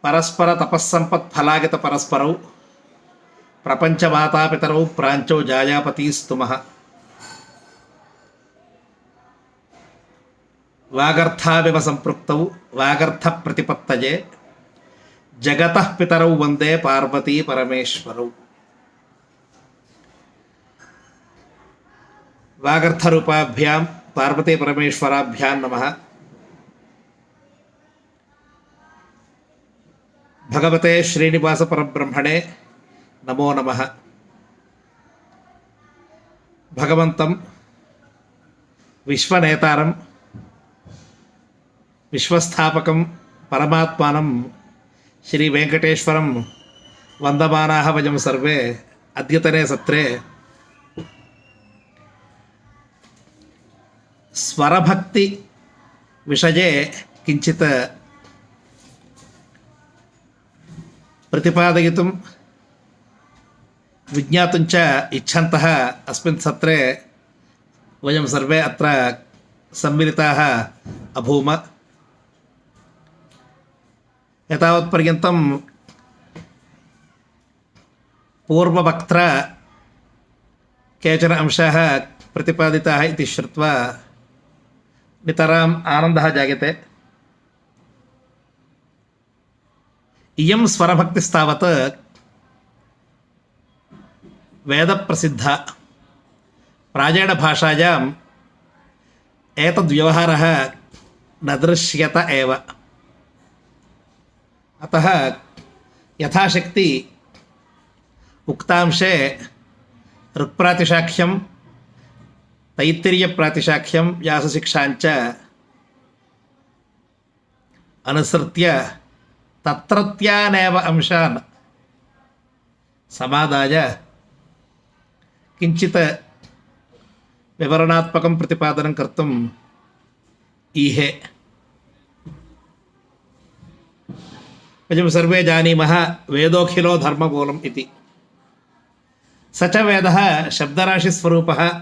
పరస్పర తపస్సంపత్ఫలాగిత పరస్పరౌ ప్రపంచమాతాపితరౌ ప్రాంచౌ జాయాపతీస్తుమః. వాగర్థావివ సంపృక్తౌ వాగర్థ ప్రతిపత్తయే జగతః పితరౌ వందే పార్వతీ పరమేశ్వరౌ. వాగర్థరూపాభ్యాం పార్వతీ పరమేశ్వరాభ్యాం నమః. భగవతే శ్రీనివాస పరబ్రహ్మణే నమో నమః. భగవంతం విశ్వనేతారం విశ్వస్థాపకం పరమాత్మానం శ్రీ వెంకటేశ్వరం వందమానాః వయం సర్వే అద్యతనే సత్రే. స్వరభక్తి విషయే కించిత్ ప్రతిపాదయితుం విజ్ఞాతుం చ ఇచ్ఛन्तः అస్మిన్ సత్రే వయం సర్వే అత్ర సమ్మిలితాः అభూమ. एतावत्पर्यन्तं पूर्ववक्त्रा केचन अंशाः प्रतिपादिताः इति श्रुत्वा नितराम् आनन्दः जायते. इयं स्वरभक्तिस्तावत् वेदप्रसिद्धा. प्राचीनभाषायाम् एतद्व्यवहारः न दृश्यत एव. अतः यथाशक्ति उक्तांशे ऋक्प्रातिशाख्यं तैत्तिरीयप्रातिशाख्यं व्यासशिक्षाञ्च अनुसृत्य तत्रत्यानेव अंशान् समादाय किञ्चित् विवरणात्मकं प्रतिपादनं कर्तुम् ईहे. वयं सर्वे जानीमः वेदोऽखिलो धर्ममूलम् इति. स च वेदः शब्दराशिस्वरूपः.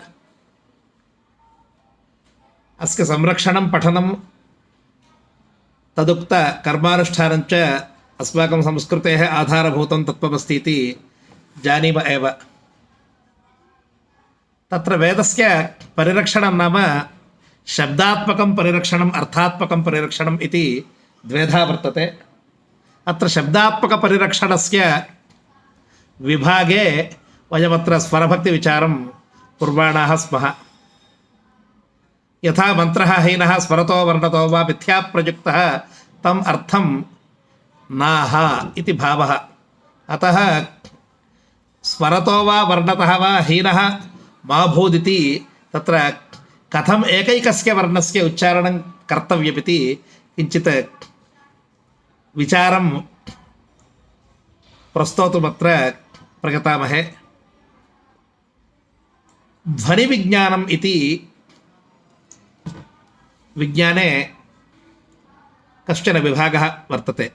अस्य संरक्षणं पठनं तदुक्तकर्मानुष्ठानं च अस्माकं संस्कृतेः आधारभूतं तत्त्वमस्ति इति जानीम एव. तत्र वेदस्य परिरक्षणं नाम शब्दात्मकं परिरक्षणम् अर्थात्मकं परिरक्षणम् इति द्वेधा वर्तते. अत्र शब्दात्मकपरिरक्षणस्य विभागे वयमत्र स्वरभक्तिविचारं कुर्वाणाः स्मः. यथा मन्त्रः हीनः स्वरतो वर्णतो वा मिथ्याप्रयुक्तः तम् अर्थं नाह इति भावः. अतः स्वरतो वा वर्णतः वा हीनः मा भूदिति तत्र कथम् एकैकस्य वर्णस्य उच्चारणं कर्तव्यमिति किञ्चित् विचारं प्रस्तोतुमत्र प्रगतामहे. ध्वनिविज्ञानम् इति विज्ञाने कश्चन विभागः वर्तते.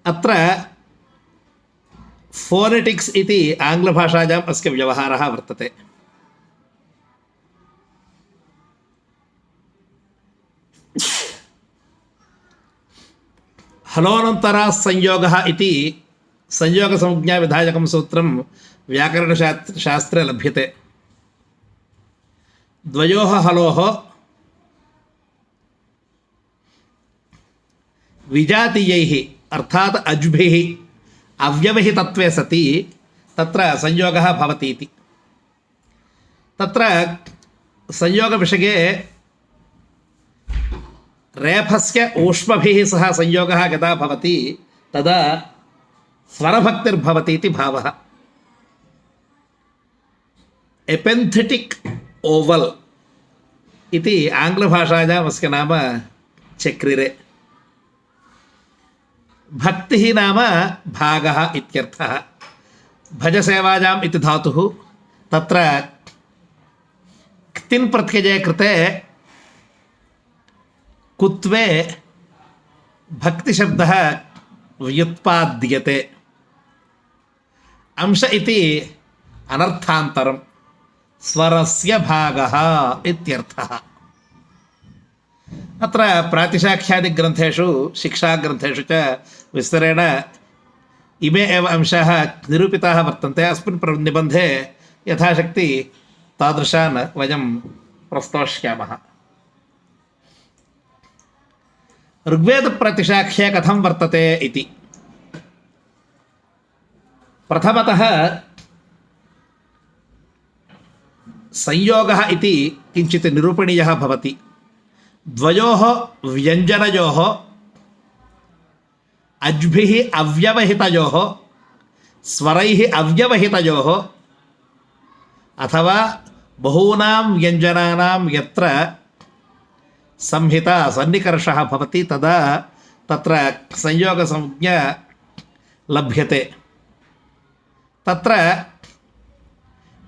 अत्र फोनेटिक्स् इति आङ्ग्लभाषायाम् अस्य व्यवहारः वर्तते. हलोनन्तरः संयोगः इति संयोगसंज्ञाविधायकं सूत्रं व्याकरणशास्त्रे लभ्यते. द्वयोः हलोः विजातीयैः अर्थात् अज्भिः अव्यवहितत्वे सति तत्र संयोगः भवति इति. तत्र संयोगविषये रेफस्य ऊष्मभिः सह संयोगः यदा भवति तदा स्वरभक्तिर्भवति इति भावः. एपेन्थेटिक् ओवल् इति आङ्ग्लभाषायाम् अस्य नाम चक्रिरे. भक्तिः नाम भागः इत्यर्थः. भजसेवायाम् इति धातुः. तत्र क्तिन् प्रत्यये कृते कुत्वे भक्तिशब्दः व्युत्पाद्यते. अंश इति अनर्थान्तरं स्वरस्य भागः इत्यर्थः. अत्र प्रातिशाख्यादिग्रन्थेषु शिक्षाग्रन्थेषु च विस्तरेण इमे एव अंशाः निरूपिताः वर्तन्ते। अस्मिन् निबन्धे यथाशक्ति तादृशान् वयं प्रस्तोष्यामः। ऋग्वेदप्रतिशाख्ये कथं वर्तते इति प्रथमतः संयोगः इति किञ्चित् निरूपणीयः भवति। द्वयोः व्यञ्जनयोः अज्भिः अव्यवहितयोः स्वरैः अव्यवहितयोः अथवा बहूनां व्यञ्जनानां यत्र संहिता सन्निकर्षः भवति तदा तत्र संयोगसंज्ञा लभ्यते। तत्र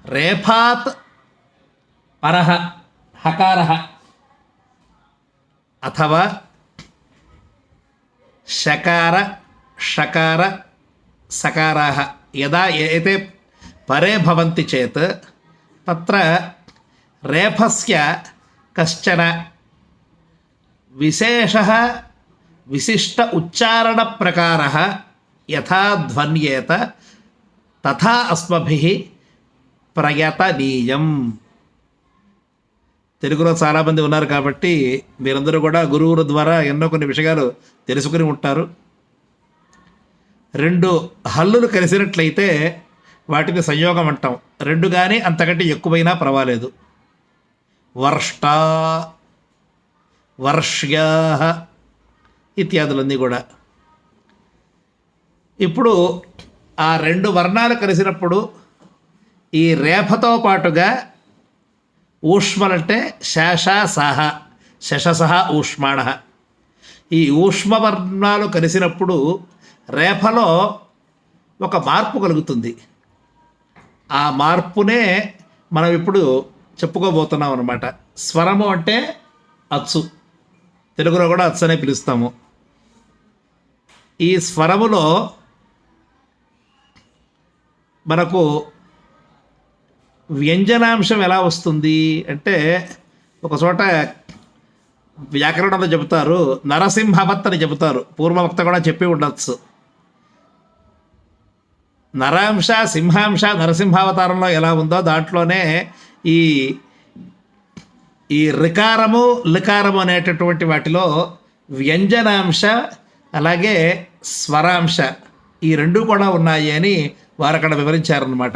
रेफात् परः हकारः अथवा शकार षकार सकाराः यदा एते परे भवन्ति चेत् तत्र रेफस्य कश्चन विशेषः विशिष्ट उच्चारणप्रकारः यथा ध्वन्येत तथा अस्मभिः ప్రయతనీయం. తెలుగులో చాలామంది ఉన్నారు కాబట్టి మీరందరూ కూడా గురువుల ద్వారా ఎన్నో కొన్ని విషయాలు తెలుసుకుని ఉంటారు. రెండు హల్లులు కలిసినట్లయితే వాటిని సంయోగం అంటాం. రెండు కానీ అంతకంటే ఎక్కువైనా పర్వాలేదు. వర్ష్ట వర్ష్యా ఇత్యాదులన్నీ కూడా. ఇప్పుడు ఆ రెండు వర్ణాలు కలిసినప్పుడు ఈ రేఫతో పాటుగా ఊష్మలంటే శేష సహ శశసహ ఊష్మాణ ఈ ఊష్మవర్ణాలు కలిసినప్పుడు రేఫలో ఒక మార్పు కలుగుతుంది. ఆ మార్పునే మనం ఇప్పుడు చెప్పుకోబోతున్నాం అన్నమాట. స్వరము అంటే అచ్చు, తెలుగులో కూడా అచ్చు అనే పిలుస్తాము. ఈ స్వరములో మనకు వ్యంజనాంశం ఎలా వస్తుంది అంటే ఒక చోట వ్యాకరణంలో చెబుతారు, నరసింహవత్ అని చెబుతారు. పూర్వవక్త కూడా చెప్పి ఉండొచ్చు. నరాంశ సింహాంశ నరసింహావతారంలో ఎలా ఉందో దాంట్లోనే ఈ ఈ రికారము లికారము అనేటటువంటి వాటిలో వ్యంజనాంశ అలాగే స్వరాంశ ఈ రెండు కూడా ఉన్నాయి అని వారు అక్కడ వివరించారన్నమాట.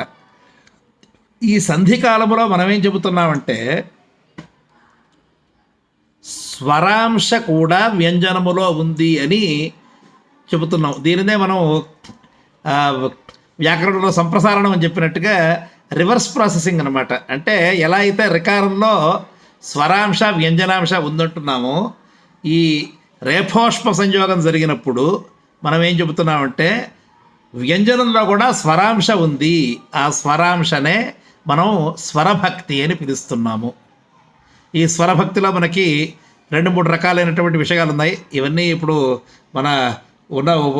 ఈ సంధికాలంలో మనం ఏం చెబుతున్నామంటే స్వరాంశ కూడా వ్యంజనములో ఉంది అని చెబుతున్నాం. దీనినే మనం వ్యాకరణంలో సంప్రసారణం అని చెప్పినట్టుగా రివర్స్ ప్రాసెసింగ్ అనమాట. అంటే ఎలా అయితే రికారంలో స్వరాంశ వ్యంజనాంశ ఉందంటున్నామో ఈ రేఫోష్మ సంయోగం జరిగినప్పుడు మనం ఏం చెబుతున్నామంటే వ్యంజనంలో కూడా స్వరాంశ ఉంది. ఆ స్వరాంశనే మనం స్వరభక్తి అని పిలుస్తున్నాము. ఈ స్వరభక్తిలో మనకి 2-3 రకాలైనటువంటి విషయాలు ఉన్నాయి. ఇవన్నీ ఇప్పుడు మన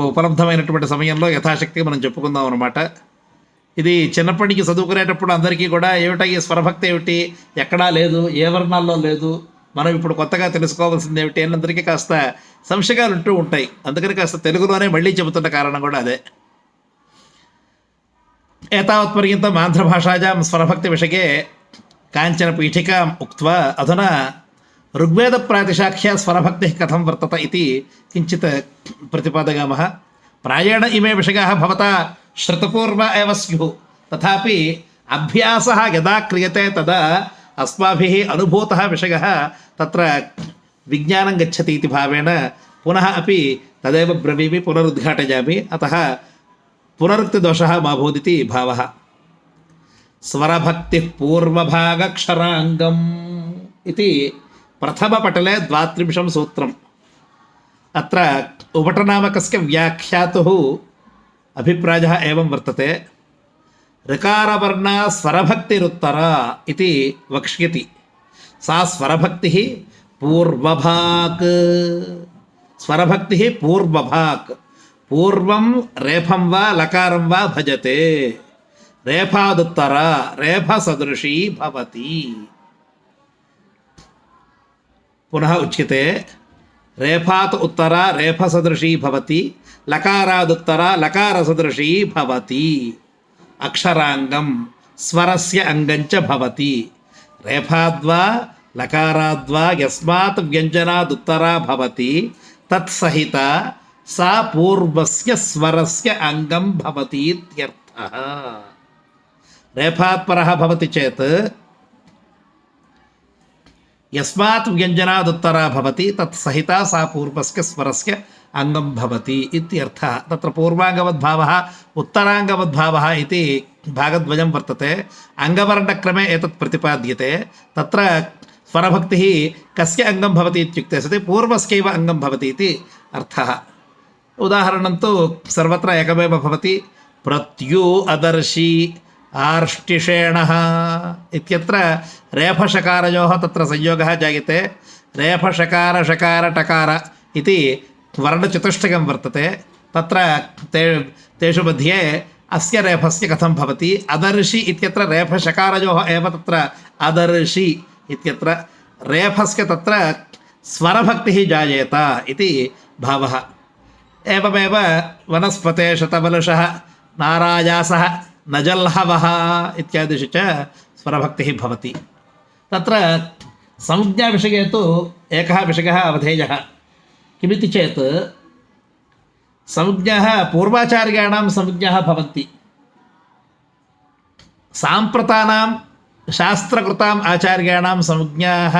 ఉపలబ్ధమైనటువంటి సమయంలో యథాశక్తి మనం చెప్పుకుందాం అనమాట. ఇది చిన్నప్పటి నుంచి చదువుకునేటప్పుడు అందరికీ కూడా ఏమిటా ఈ స్వరభక్తి ఏమిటి, ఎక్కడా లేదు, ఏ వర్ణాల్లో లేదు, మనం ఇప్పుడు కొత్తగా తెలుసుకోవాల్సింది ఏమిటి అని అందరికీ కాస్త సంశయాలు ఉంటూ ఉంటాయి. అందుకని కాస్త తెలుగులోనే మళ్ళీ చెబుతున్న కారణం కూడా అదే. एतावत्पर्यन्तम् आन्ध्रभाषायां स्वरभक्तिविषये काञ्चन पीठिकाम् उक्त्वा अधुना ऋग्वेदप्रातिशाख्या स्वरभक्तिः कथं वर्तते इति किञ्चित् प्रतिपादयामः. प्रायेण इमे विषयाः भवता श्रुतपूर्वा एव स्युः, तथापि अभ्यासः यदा क्रियते तदा अस्माभिः अनुभूतः विषयः तत्र विज्ञानं गच्छति इति भावेन पुनः अपि तदेव ब्रवीमि, पुनरुद्घाटयामि. अतः पुनरुक्तिदोषः मा भूदिति भावः. स्वरभक्तिः पूर्वभागक्षराङ्गम् इति प्रथमपटले 32 सूत्रम्. अत्र उपटनामकस्य व्याख्यातुः अभिप्रायः एवं वर्तते. ऋकारवर्णा स्वरभक्तिरुत्तरा इति वक्ष्यति. सा स्वरभक्तिः पूर्वभाक्. स्वरभक्तिः पूर्वभाक्. पूर्वं रेफं वा लकारं वा भजते. रेफादुत्तरा रेफसदृशी भवति. पुनः उच्यते रेफात् उत्तरा रेफसदृशी भवति लकारादुत्तरा लकारसदृशी भवति अक्षरांगं स्वरस्य अंगञ्च भवति रेफाद्वा लकाराद्वा यस्मात् व्यञ्जनादुत्तरा भवति तत्सहिता सा पूर्वस्य स्वरस्य अंगं भवति इत्यर्थः। रेफात् परः भवति चेत् यस्मात् व्यञ्जनादुत्तरा भवति तत्सहिता सा पूर्वस्य स्वरस्य अंगं भवति इत्यर्थः। तत्र पूर्वाङ्गवद्भावः उत्तराङ्गवद्भावः इति भागद्वयं वर्तते। अङ्गवर्णक्रमे एतत् प्रतिपाद्यते। तत्र स्वरभक्तिः कस्य अंगं भवति इत्युक्ते सति पूर्वस्यैव अंगं भवति इति अर्थः। उदाहरणं तु सर्वत्र एकमेव भवति। प्रत्यु अदर्शी आर्ष्टिषेणः इत्यत्र रेफषकारयोः तत्र संयोगः जायते। रेफषकार षकार टकार इति वर्णचतुष्टयं वर्तते। तत्र तेषु मध्ये अस्य रेफस्य कथं भवति। अदर्शि इत्यत्र रेफषकारयोः एव तत्र अदर्शि इत्यत्र रेफस्य तत्र स्वरभक्तिः जायेत इति भावः। एवमेव वनस्पते शतवलुषः नारायासः नजल्हवः इत्यादिषु च स्वरभक्तिः भवति। तत्र संज्ञाविषये तु एकः विषयः अवधेयः। किमिति चेत् संज्ञाः पूर्वाचार्याणां संज्ञाः भवन्ति। साम्प्रतानां शास्त्रकृताम् आचार्याणां संज्ञाः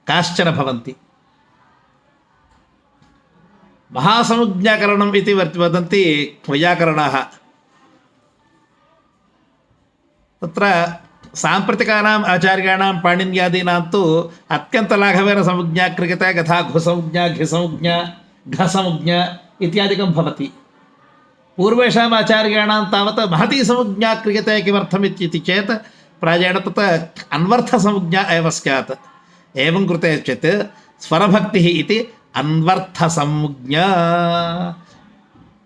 काश्चन भवन्ति। महासंज्ञाकरणम् इति वदन्ति वैयाकरणाः। तत्र साम्प्रतिकानाम् आचार्याणां पाणिन्यादीनां तु अत्यन्तलाघवेन संज्ञा क्रियते। यथा घुसंज्ञा घिसंज्ञा घसंज्ञा इत्यादिकं भवति। पूर्वेषाम् आचार्याणां तावत् महती संज्ञा क्रियते। किमर्थम् इति चेत् प्रायेण तत् अन्वर्थसंज्ञा एव स्यात्। एवं कृते चेत् स्वरभक्तिः इति अन्वर्थसंज्ञा।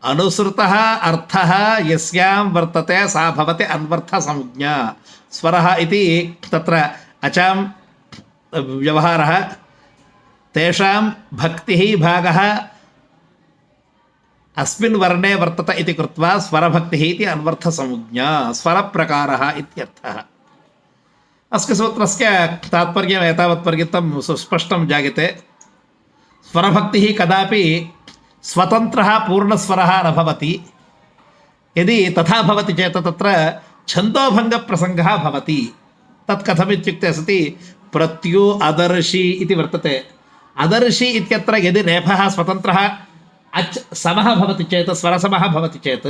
अनुसृतः अर्थः यस्यां वर्तते सा भवति अन्वर्थसंज्ञा। स्वरः इति तत्र अचां व्यवहारः। तेषां भक्तिः भागः अस्मिन् वर्णे वर्तते इति कृत्वा स्वरभक्तिः इति अन्वर्थसंज्ञा स्वरप्रकारः इत्यर्थः। अस्य सूत्रस्य तात्पर्यम् एतावत्पर्यन्तं सुस्पष्टं जायते। स्वरभक्तिः कदापि स्वतन्त्रः पूर्णस्वरः न भवति। यदि तथा भवति चेत् तत्र छन्दोभङ्गप्रसङ्गः भवति। तत् कथमित्युक्ते सति प्रत्यु अदर्शि इति वर्तते। अदर्शि इत्यत्र यदि रेफः स्वतन्त्रः अच् समः भवति चेत् स्वरसमः भवति चेत्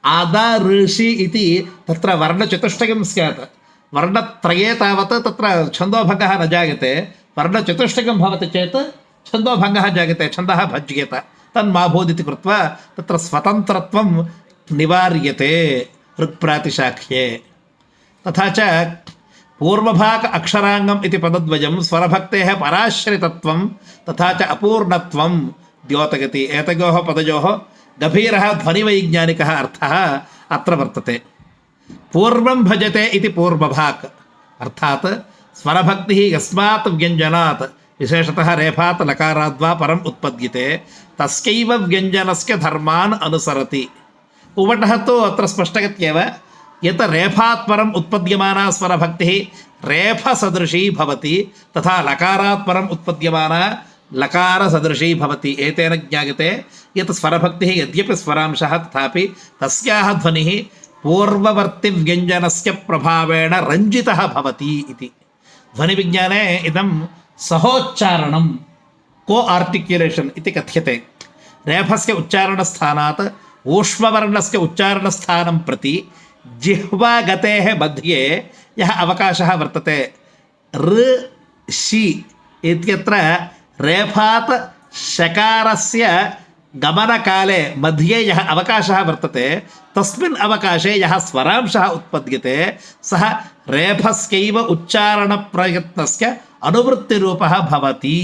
अदर्शि इति तत्र वर्णचतुष्टयं स्यात्। वर्णत्रये तावत् तत्र छन्दोभङ्गः न जायते। वर्णचतुष्टयं भवति चेत् छन्दोभङ्गः जायते, छन्दः भज्येत। तन्मा भूदिति कृत्वा तत्र स्वतन्त्रत्वं निवार्यते ऋक्प्रातिशाख्ये। तथा च पूर्वभाग अक्षराङ्गम् इति पदद्वयं स्वरभक्तेः पराश्रितत्वं तथा च अपूर्णत्वं द्योतयति। एतयोः पदयोः गभीरः ध्वनिवैज्ञानिकः अर्थः अत्र वर्तते। पूर्वं भजते इति पूर्वभाक् अर्थात् स्वरभक्तिः यस्मात् व्यञ्जनात् विशेषतः रेफात् लकाराद्वा परम् उत्पद्यते तस्यैव व्यञ्जनस्य धर्मान् अनुसरति। उवटः तु अत्र स्पष्टगत्येव यत् रेफात् परम् उत्पद्यमाना स्वरभक्तिः रेफसदृशी भवति तथा लकारात् परम् उत्पद्यमाना लकारसदृशी भवति। एतेन ज्ञायते यत् स्वरभक्तिः यद्यपि स्वरांशः तथापि तस्याः ध्वनिः पूर्ववर्तिव्यञ्जनस्य प्रभावेण रञ्जितः भवति इति। ध्वनिविज्ञाने इदं सहोच्चारणं को आर्टिक्युलेशन् इति कथ्यते। रेफस्य उच्चारणस्थानात् ऊष्मवर्णस्य उच्चारणस्थानं प्रति जिह्वागतेः मध्ये यः अवकाशः वर्तते ऋ शि इत्यत्र रेफात् शकारस्य गमनकाले मध्ये यः अवकाशः वर्तते तस्मिन् अवकाशे यः स्वरांशः उत्पद्यते सः रेफस्यैव उच्चारणप्रयत्नस्य अनुवृत्तिरूपः भवति।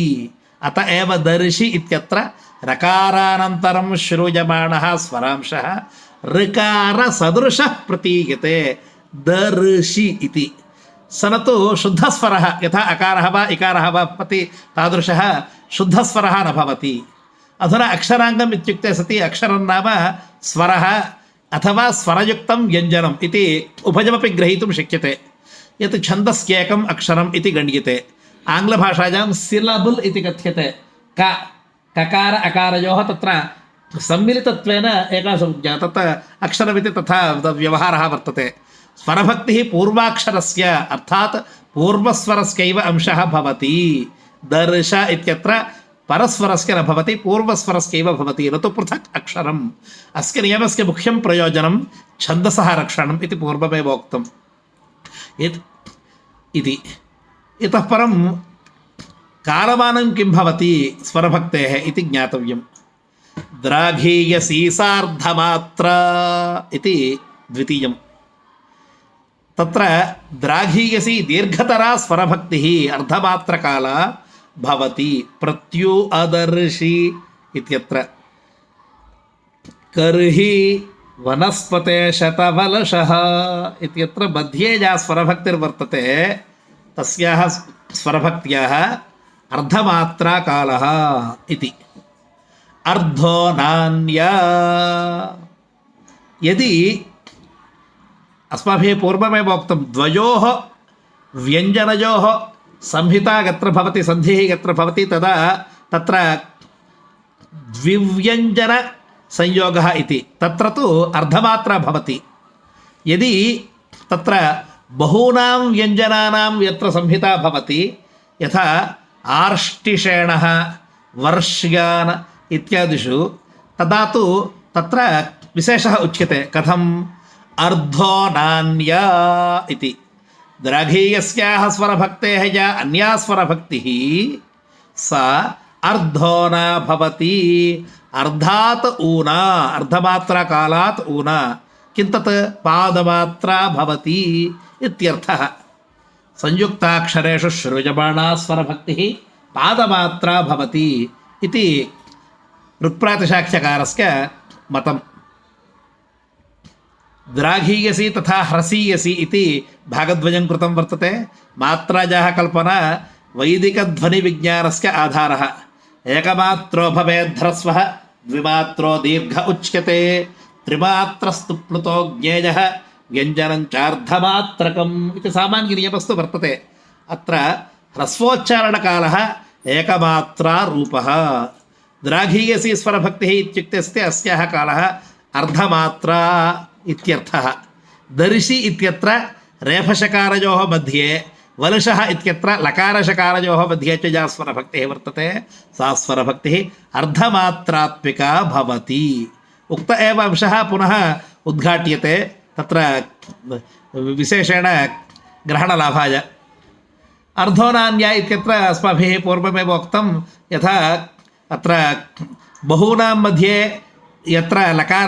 अत एव दर्शि इत्यत्र रकारानन्तरं श्रूयमाणः स्वरांशः ऋकारसदृशः प्रतीयते दर्शि इति। स न तु शुद्धस्वरः यथा अकारः वा इकारः वा भवति तादृशः शुद्धस्वरः न भवति। अधुना अक्षराङ्गम् इत्युक्ते सति अक्षरं नाम स्वरः अथवा स्वरयुक्तं व्यञ्जनम् इति उभयमपि ग्रहीतुं शक्यते। यत् छन्दस्येकम् अक्षरम् इति गण्यते। आङ्ग्लभाषायां सिलबल् इति कथ्यते। ककार अकारयोः तत्र सम्मिलितत्वेन एका संज्ञा तत् अक्षरमिति तथा व्यवहारः वर्तते। स्वरभक्तिः पूर्वाक्षरस्य अर्थात् पूर्वस्वरस्यैव अंशः भवति। दर्श इत्यत्र परस्वरस्य न भवति, पूर्वस्वरस्यैव भवति, न तु पृथक् अक्षरम्। अस्य नियमस्य मुख्यं प्रयोजनं छन्दसः रक्षणम् इति पूर्वमेव उक्तम् इति। इतः परं कालमानं किं भवति स्वरभक्तेः इति ज्ञातव्यम्। द्राघीयसी सार्धमात्रा इति द्वितीयम्। तत्र द्राघीयसी दीर्घतरा स्वरभक्तिः अर्धमात्रकाला भवति। प्रत्यु अदर्शि इत्यत्र कर्हि वनस्पते शतवलशः इत्यत्र मध्ये या स्वरभक्तिर्वर्तते तस्याः स्वरभक्त्याः अर्धमात्राकालः इति। अर्धो नान्या यदि अस्माभिः पूर्वमेव उक्तं द्वयोः व्यञ्जनयोः संहिता यत्र भवति, सन्धिः यत्र भवति तदा तत्र द्विव्यञ्जनसंयोगः इति, तत्र तु अर्धमात्रा भवति। यदि तत्र बहूनां व्यञ्जनानां यत्र संहिता भवति यथा आर्ष्टिशेणः वर्ष्यान् इत्यादिषु तदा तु तत्र विशेषः उच्यते। कथम्? अर्धो नान्या इति। द्राघीयस्याः स्वरभक्तेः या अन्या स्वरभक्तिः सा अर्धो न भवति। अर्धात् ऊना, अर्धमात्राकालात् ऊना, किं तत् पादमात्रा भवति इत्यर्थः। संयुक्ताक्षरेषु श्रूयमाणा स्वरभक्तिः पादमात्रा भवति इति ऋक्प्रातिशाख्यकारस्य मतम्। द्राघीयसी तथा ह्रसीयसी इति भागद्वयं कृतं वर्तते। मात्रायाः कल्पना वैदिकध्वनिविज्ञानस्य आधारः। एकमात्रो भवेद्ध्रस्वः, द्विमात्रो दीर्घ उच्यते, त्रिमात्रस्तु प्लुतो ज्ञेयः, व्यञ्जनं चार्धमात्रकम् इति सामान्यनियमस्तु वर्तते। अत्र ह्रस्वोच्चारणकालः एकमात्रारूपः। द्राघीयसी स्वरभक्तिः इत्युक्ते अस्याः कालः अर्धमात्रा इत्यर्थः। दर्शि इत्यत्र रेफशकारयोः मध्ये, वलशः इत्यत्र लकारशकारयोः मध्ये च या स्वरभक्तिः वर्तते सा स्वरभक्तिः अर्धमात्रात्मिका भवति। उक्त एव अंशः पुनः उद्घाट्यते तत्र विशेषेण ग्रहणलाभाय। अर्धोनान्या इत्यत्र अस्माभिः पूर्वमेव उक्तं यथा अत्र बहूनां मध्ये यत्र लकार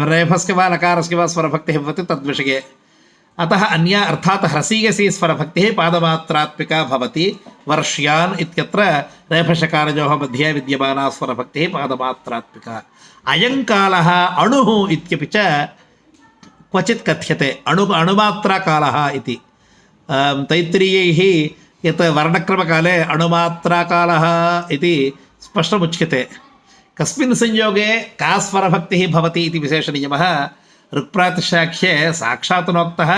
रेफस्य वा लकारस्य वा स्वरभक्तिः भवति तद्विषये। अतः अन्या अर्थात् ह्रसीयसी स्वरभक्तिः पादमात्रात्मिका भवति। वर्ष्यान् इत्यत्र रेफशकारयोः मध्ये विद्यमाना स्वरभक्तिः पादमात्रात्मिका। अयं कालः अणुः इत्यपि च क्वचित् कथ्यते। अणुमात्राकालः इति। तैत्तिरीयैः यत् वर्णक्रमकाले अणुमात्राकालः इति स्पष्टमुच्यते। कस्मिन् संयोगे का स्वरभक्तिः भवति इति विशेषनियमः ऋक्प्रातिशाख्ये साक्षात् नोक्तः।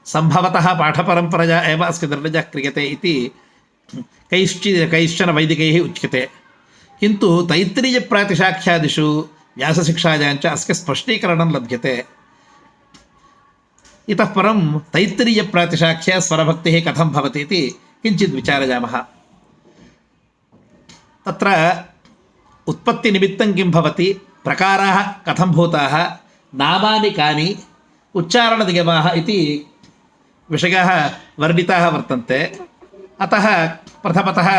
सम्भवतः पाठपरम्परया एव अस्य निर्णयः क्रियते इति कैश्चन वैदिकैः उच्यते। किन्तु तैत्तिरीयप्रातिशाख्यादिषु व्यासशिक्षायां च अस्य स्पष्टीकरणं लभ्यते। इतः परं तैत्तिरीयप्रातिशाख्ये स्वरभक्तिः कथं भवति इति किञ्चित् विचारयामः। तत्र उत्पत्तिनिमित्तं किं भवति, प्रकाराः कथं भूताः, नामानि कानि, उच्चारणनियमाः इति विषयाः वर्णिताः वर्तन्ते। अतः प्रथमतः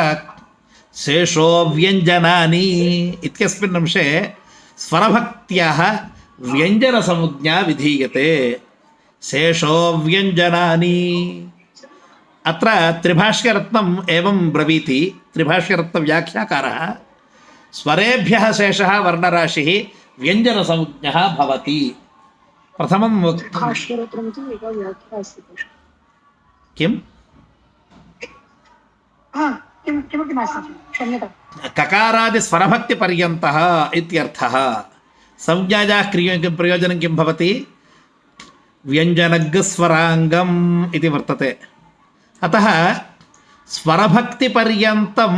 शेषो व्यञ्जनानि इत्यस्मिन् अंशे स्वरभक्त्याः व्यञ्जनसंज्ञा विधीयते। शेषो व्यञ्जनानि। अत्र त्रिभाष्यरत्नम् एवं ब्रवीति। त्रिभाष्यरत्नव्याख्याकारः स्वरेभ्यः शेषः वर्णराशिः व्यञ्जनसंज्ञः भवति। प्रथमं किम् किमपि नास्ति, क्षम्यतां। ककारादिस्वरभक्तिपर्यन्तः इत्यर्थः। संज्ञायाः प्रयोजनं किं भवति? व्यञ्जनग्स्वराङ्गम् इति वर्तते। अतः स्वरभक्तिपर्यन्तं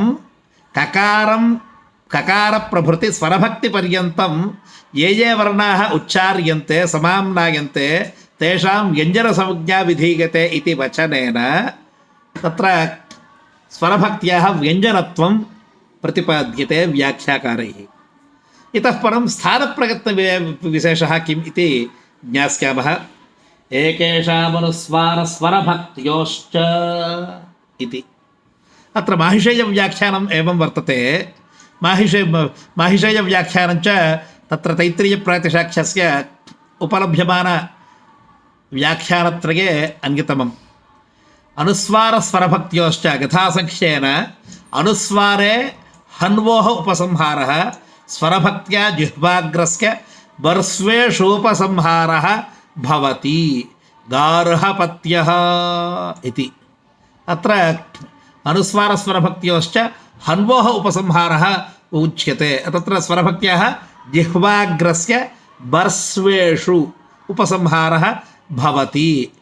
ककारप्रभृति स्वरभक्तिपर्यन्तं ये ये वर्णाः उच्चार्यन्ते समाम्नायन्ते तेषां व्यञ्जनसंज्ञा विधीयते इति वचनेन तत्र स्वरभक्त्याः व्यञ्जनत्वं प्रतिपाद्यते व्याख्याकारैः। इतः परं स्थानप्रयत्नविशेषः किम् इति ज्ञास्यामः। एकेषामनुस्वारस्वरभक्त्योश्च इति। अत्र माहिषेयव्याख्यानम् एवं वर्तते। माहिषेयव्याख्यानञ्च तत्र तैत्तिरीयप्रातिशाख्यस्य उपलभ्यमानव्याख्यानत्रये अन्यतमम्। अनुस्वारस्वरभक्त्योश्च यथासङ्ख्येन अनुस्वारे हन्वोः उपसंहारः स्वरभक्त्या जिह्वाग्रस्य बर्स्वेषोपसंहारः भवति गार्हपत्यः इति। अत्र अनुस्वारस्वरभक्त्योश्च हन्वोः उपसंहारः उच्यते। तत्र स्वरभक्त्याः जिह्वाग्रस्य बर्स्वेषु उपसंहारः भवति।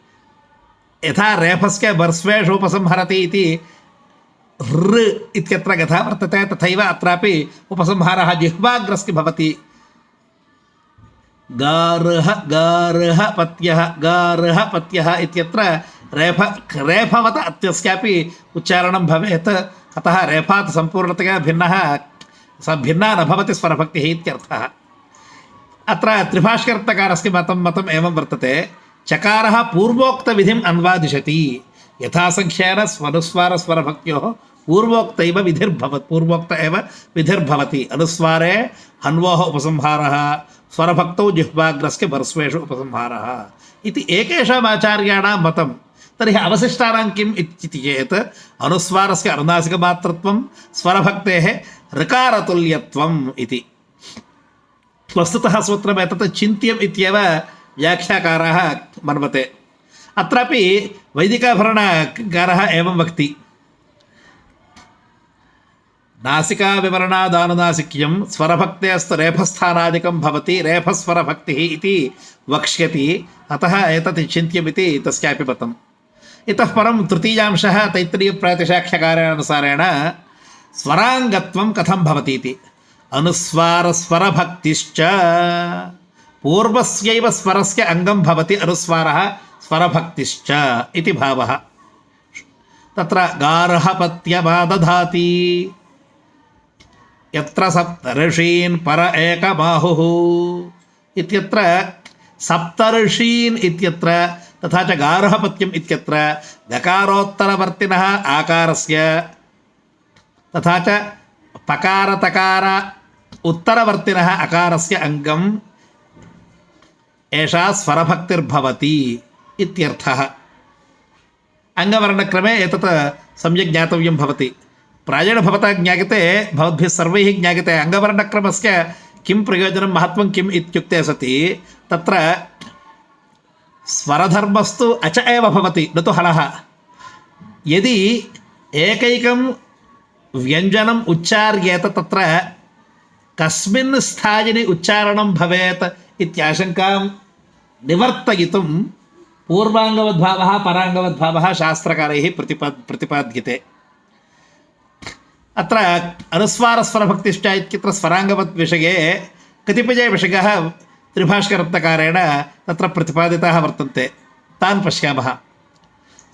यथा रेफस्य बर्स्वेषु उपसंहरति इति ऋ इत्यत्र यथा वर्तते तथैव अत्रापि उपसंहारः जिह्वाग्रस्य भवति। गार्हपत्यः इत्यत्र रेफवत अत्यस्यापि उच्चारणं भवेत्। अतः रेफात् सम्पूर्णतया भिन्ना न भवति स्वरभक्तिः इत्यर्थः। अत्र त्रिभाष्कर्तकारस्य मतम् एवं वर्तते। चकारः पूर्वोक्तविधिम् अन्वादिशति। यथासङ्ख्येन अनुस्वारस्वरभक्त्योः पूर्वोक्त एव विधिर्भवति। अनुस्वारे हन्वोः उपसंहारः स्वरभक्तौ जिह्वाग्रस्य बर्स्वेषु उपसंहारः इति एकेषाम् आचार्याणां मतं। तर्हि अवशिष्टानां किम् इति चेत् अनुस्वारस्य अनुनासिकमात्रत्वं स्वरभक्तेः ऋकारतुल्यत्वम् इति। वस्तुतः सूत्रम् एतत् चिन्त्यम् इत्येव व्याख्याकारः मन्वते। अत्रापि वैदिकाभरणकारः एवं वक्ति। नासिकाविवरणादानुनासिक्यं स्वरभक्तेस्तु रेफस्थानादिकं भवति रेफस्वरभक्तिः इति वक्ष्यति। अतः एतत् चिन्त्यमिति तस्यापि मतम्। इतः परं तृतीयांशः तैत्तिरीयप्रातिशाख्यकारानुसारेण स्वराङ्गत्वं कथं भवति इति। अनुस्वारस्वरभक्तिश्च पूर्वस्यैव स्वरस्य अङ्गं भवति अनुस्वारः स्वरभक्तिश्च इति भावः। तत्र गार्हपत्यमादधाति यत्र सप्तर्षीन् पर एकबाहुः इत्यत्र सप्तर्षीन् इत्यत्र तथा च गार्हपत्यम् इत्यत्र गकारोत्तरवर्तिनः आकारस्य तथा च पकारतकार उत्तरवर्तिनः अकारस्य अङ्गम् एषा स्वरभक्तिर्भवति इत्यर्थः। अङ्गवर्णक्रमे एतत् सम्यक् ज्ञातव्यं भवति। प्रायेण भवता ज्ञायते, भवद्भिः सर्वैः ज्ञायते अङ्गवर्णक्रमस्य किं प्रयोजनं महत्त्वं किम् इत्युक्ते सति तत्र स्वरधर्मस्तु अच एव भवति न तु हलः। यदि एकैकं व्यञ्जनम् उच्चार्येत तत्र कस्मिन् स्थायिनि उच्चारणं भवेत् इत्याशङ्कां निवर्तयितुं पूर्वाङ्गवद्भावः पराङ्गवद्भावः शास्त्रकारैः प्रतिपाद्यते। अत्र अनुस्वारस्वरभक्तिश्च इत्यत्र स्वराङ्गवद्विषये कतिपयविषयाः त्रिभाष्करत्नकारेण तत्र प्रतिपादिताः वर्तन्ते। तान् पश्यामः।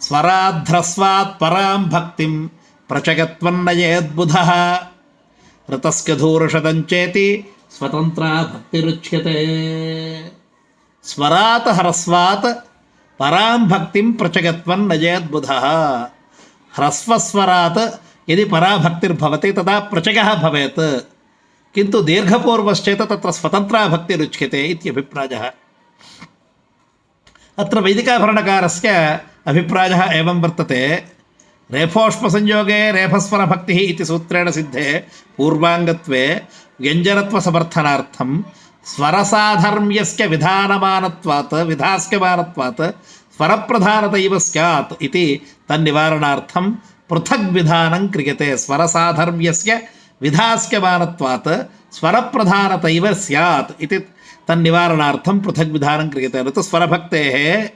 स्वराध्रस्वात् परां भक्तिं प्रचगत्वन्नयेद्बुधः ऋतस्कधूर्षदञ्चेति स्वतन्त्रा भक्तिरुच्यते। स्वरात् ह्रस्वात् परां भक्तिं प्रचगत्वन्नयेद्बुधः। ह्रस्वस्वरात् यदि परा भक्तिर्भवति तदा प्रचगः भवेत्, किन्तु दीर्घपूर्वश्चेत् तत्र स्वतन्त्रा भक्तिरुच्यते इत्यभिप्रायः। अत्र वैदिकाभरणकारस्य अभिप्रायः एवं वर्तते। रेफोष्मसंयोगे रेफस्वरभक्तिः इति सूत्रेण सिद्धे पूर्वाङ्गत्वे व्यञ्जनत्वसमर्थनार्थं स्वरसाधर्म्यस्य विधास्यमानत्वात् स्वरप्रधानतैव स्यात् इति तन्निवारणार्थं पृथग्विधानं क्रियते स्वरसाधर्म्यस्य विधास्यमानत्वात् स्वरप्रधानतैव स्यात् इति तन्निवारणार्थं पृथग्विधानं क्रियते। न तु स्वरभक्तेः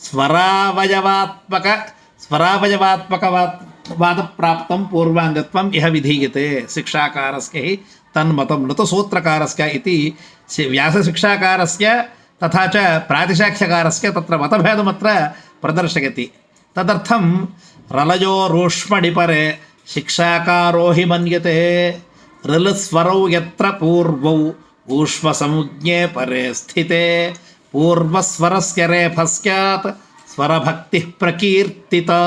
स्वरावयवात्मकवादप्राप्तं पूर्वाङ्गत्वम् इह विधीयते शिक्षाकारस्य हि तन्मतं न तु सूत्रकारस्य इति व्यासशिक्षाकारस्य तथा च प्रातिशाख्यकारस्य तत्र मतभेदमत्र प्रदर्शयति। तदर्थं रलयो रूष्मणिपरे शिक्षाकारो हि मन्यते रलस्वरौ यत्र पूर्वौ ऊष्मसंज्ञे परे स्थिते पूर्वस्वरस्य रेफस्यात् स्वरभक्तिः प्रकीर्तिता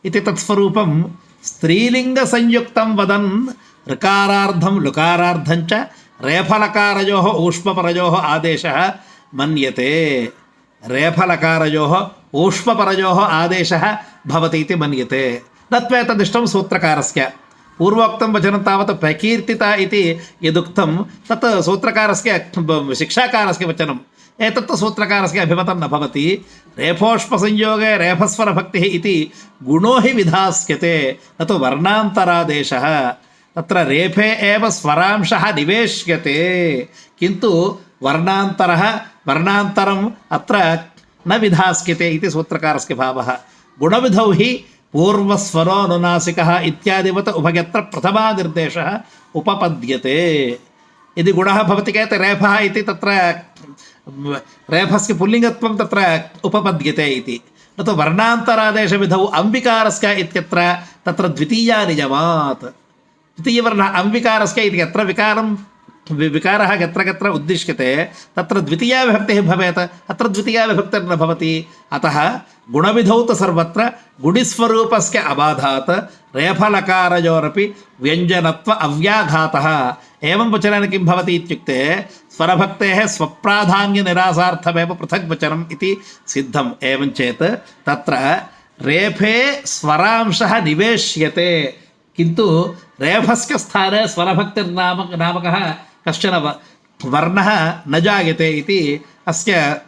इति तत्स्वरूपं स्त्रीलिङ्गसंयुक्तं वदन् ऋकारार्धं लुकारार्धं च रेफलकारयोः ऊष्मपरयोः आदेशः मन्यते। रेफलकारयोः ऊष्मपरयोः आदेशः भवति इति मन्यते। तत्त्वेतदिष्टं सूत्रकारस्य पूर्वोक्तं वचनं तावत् प्रकीर्तिता इति यदुक्तं तत् सूत्रकारस्य शिक्षाकारस्य वचनम्। एतत्तु सूत्रकारस्य अभिमतं न भवति। रेफोष्पसंयोगे रेफस्वरभक्तिः इति गुणो हि विधास्यते न तु वर्णान्तरादेशः। तत्र रेफे एव स्वरांशः निवेश्यते किन्तु वर्णान्तरम् अत्र न विधास्यते इति सूत्रकारस्य भावः। गुणविधौ हि पूर्वस्वरोनुनासिकः इत्यादिवत् उभयत्र प्रथमानिर्देशः उपपद्यते। यदि गुणः भवति चेत् रेफः इति तत्र रेफस्य पुल्लिङ्गत्वं तत्र उपपद्यते इति। न तु वर्णान्तरादेशविधौ अंविकारस्य इत्यत्र तत्र द्वितीया नियमात्। द्वितीयवर्णः अंविकारस्य इति यत्र विकारः यत्र यत्र उद्दिश्यते तत्र द्वितीया विभक्तिः भवेत्, अत्र द्वितीया विभक्तिर्न भवति। अतः गुणविधौ तु सर्वत्र गुणिस्वरूपस्य अबाधात् रेफलकारयोरपि व्यञ्जनत्व अव्याघातः। एवं वचनेन किं भवति इत्युक्ते स्वरभक्तेः स्वप्राधान्यनिरासार्थमेव पृथग्वचनम् इति सिद्धम्। एवं चेत् तत्र रेफे स्वरांशः निवेश्यते किन्तु रेफस्य स्थाने स्वरभक्तिर्नामकः कश्चन वर्णः न जायते इति अस्य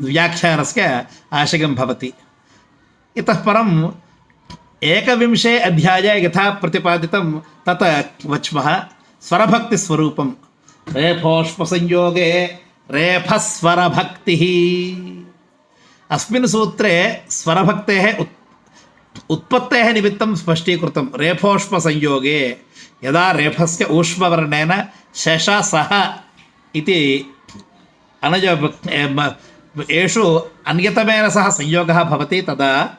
व्याख्यानस्य आशयं भवति। इतः परम् एकविंशे अध्याये यथा प्रतिपादितं तत् वच्मः। स्वरभक्तिस्वरूपं रेफोष्पसंयोगे रेफस्वरभक्तिः। अस्मिन् सूत्रे स्वरभक्तेः उत्पत्तेः निमित्तं स्पष्टीकृतं। रेफोष्पसंयोगे यदा रेफस्य ऊष्मवर्णेन शशसः इति एषु अन्यतमेन सह संयोगः भवति तदा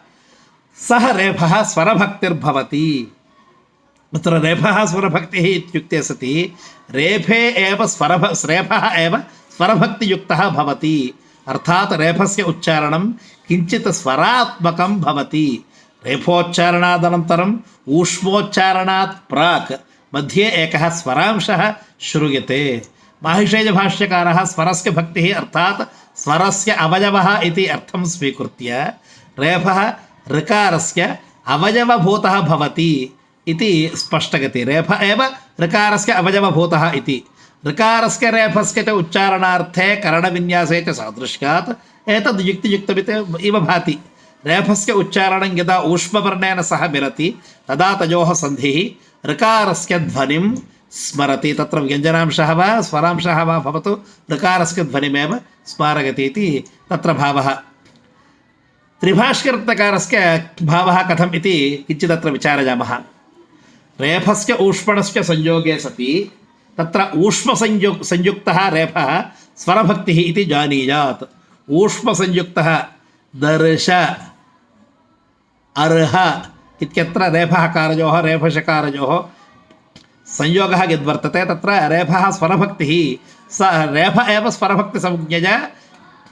सः रेफः स्वरभक्तिर्भवति। तत्र रेफः स्वरभक्तिः इत्युक्ते सति रेफः एव स्वरभक्तियुक्तः भवति। अर्थात् रेफस्य उच्चारणं किञ्चित् स्वरात्मकं भवति। रेफोच्चारणादनन्तरम् ऊष्मोच्चारणात् प्राक् मध्ये एकः स्वरांशः श्रूयते। माहिषेयभाष्यकारः स्वरस्य भक्तिः अर्थात् स्वरस्य अवयवः इति अर्थं स्वीकृत्य रेफः ऋकारस्य अवयवभूतः भवति इति स्पष्टयति। रेफ एव ऋकारस्य अवयवभूतः इति। ऋकारस्य रेफस्य च उच्चारणार्थे करणविन्यासे च सादृश्यात् एतद् युक्तियुक्तमिति इव भाति। रेफस्य उच्चारणं यदा ऊष्मवर्णेन सह मिलति तदा तयोः सन्धिः ऋकारस्य ध्वनिं स्मरति। तत्र व्यञ्जनांशः वा स्वरांशः वा भवतु ऋकारस्य ध्वनिमेव स्मारयति इति तत्र भावः। त्रिभाष्यरत्नकारस्य भावः कथम् इति किञ्चिदत्र विचारयामः। रेफस्य ऊष्मणस्य संयोगे सति तत्र ऊष्मसंयुक्तः रेफः स्वरभक्तिः इति जानीयात्। ऊष्मसंयुक्तः दर्श अर्ह इत्यत्र रेफकारयोः रेफशकारयोः संयोगः यद्वर्तते तत्र रेफः स्वरभक्तिः स रेफ एव स्वरभक्तिसंज्ञया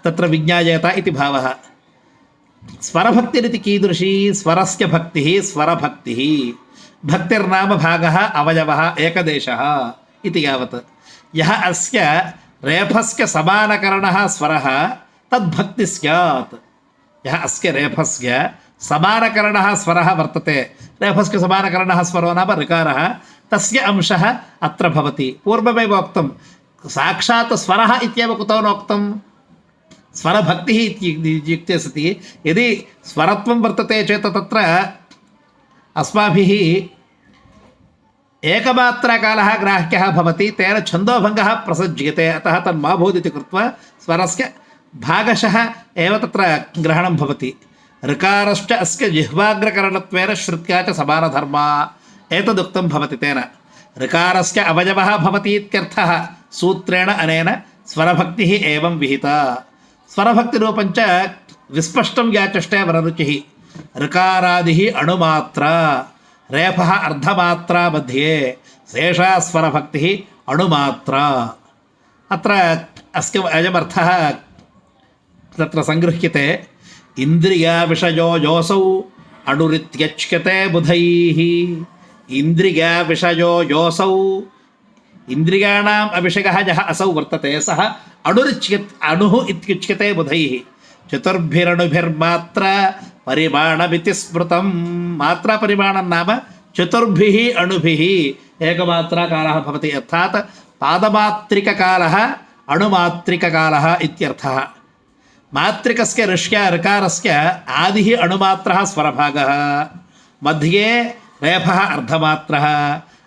तत्र विज्ञायेत इति भावः। स्वरभक्तिरिति कीदृशी? स्वरस्य भक्तिः स्वरभक्तिः। भक्तिर्नाम भागः अवयवः एकदेशः इति यावत्। यः अस्य रेफस्य समानकरणः स्वरः तद्भक्तिः स्यात्। यः अस्य रेफस्य समानकरणः स्वरः वर्तते, रेफस्य समानकरणः स्वरो नाम ऋकारः, तस्य अंशः अत्र भवति। पूर्वमेव उक्तं साक्षात् स्वरः इत्येव कुतो नोक्तं? स्वरभक्तिः इत्युक्ते सति यदि स्वरत्वं वर्तते चेत् तत्र अस्माभिः एकमात्राकालः ग्राह्यः भवति, तेन छन्दोभङ्गः प्रसज्यते, अतः तन्मा भूदिति कृत्वा स्वरस्य भागशः एव तत्र ग्रहणं भवति। ऋकारश्च अस्य जिह्वाग्रकरणत्वेन श्रुत्या च समानधर्मा एतदुक्तं भवति। तेन ऋकारस्य अवयवः भवति इत्यर्थः सूत्रेण अनेन स्वरभक्तिः एवं विहिता। स्वरभक्तिरूपं च विस्पष्टं याचष्टे वररुचिः। ऋकारादिः अणुमात्रा, रेफः अर्धमात्रा मध्ये, शेषा स्वरभक्तिः अणुमात्रा। अत्र अस्य अयमर्थः तत्र सङ्गृह्यते। इन्द्रियाविषयो योऽसौ अणुरित्यच्यते बुधैः। इन्द्रियाविषयो योऽसौ, इन्द्रियाणाम् अविषयः यः असौ वर्तते सः अणुः इत्युच्यते बुधैः। चतुर्भिरणुभिर्मात्रा परिमाणमिति स्मृतं। मात्रा परिमाणं नाम चतुर्भिः अणुभिः एकमात्राकालः भवति, अर्थात् पादमात्रिककालः अणुमात्रिककालः इत्यर्थः। मात्रिकस्य ऋष्या ऋकारस्य आदिः अणुमात्रः स्वरभागः, मध्ये रेफः अर्धमात्रः,